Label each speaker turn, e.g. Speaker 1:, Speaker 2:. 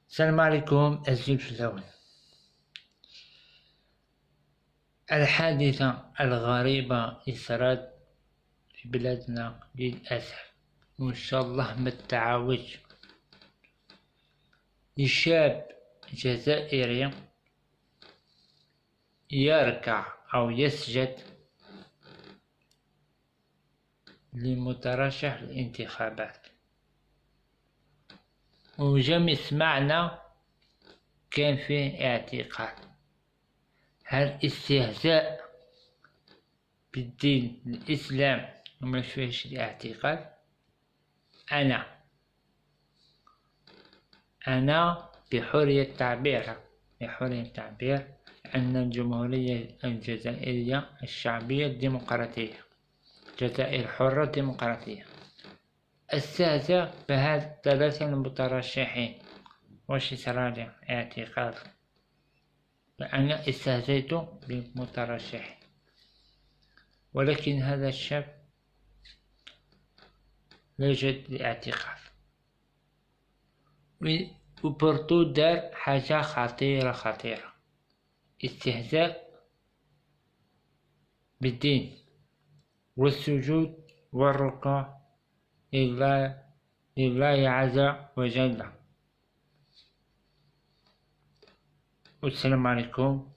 Speaker 1: السلام عليكم الزلزال. الحادثة الغريبة صارت في بلادنا للأسف، وإن شاء الله ما تتعاودش. شاب جزائري يركع أو يسجد لمترشح الانتخابات، وجم يسمعنا كان فيه اعتقال. هل استهزاء بالدين الإسلام وما فيهش الاعتقال؟ أنا بحرية التعبير أن الجمهورية الجزائرية الشعبية الديمقراطية، الجزائر حرة ديمقراطية، استهزأ بهذا الثلاثة المترشحين. واش يصرالي اعتقال؟ فأنا استهزيت بالمترشحين، ولكن هذا الشاب لا يوجد الاعتقال، وبرضو دار حاجة خطيرة، استهزاء بالدين والسجود والركوع لله عز وجل. والسلام عليكم.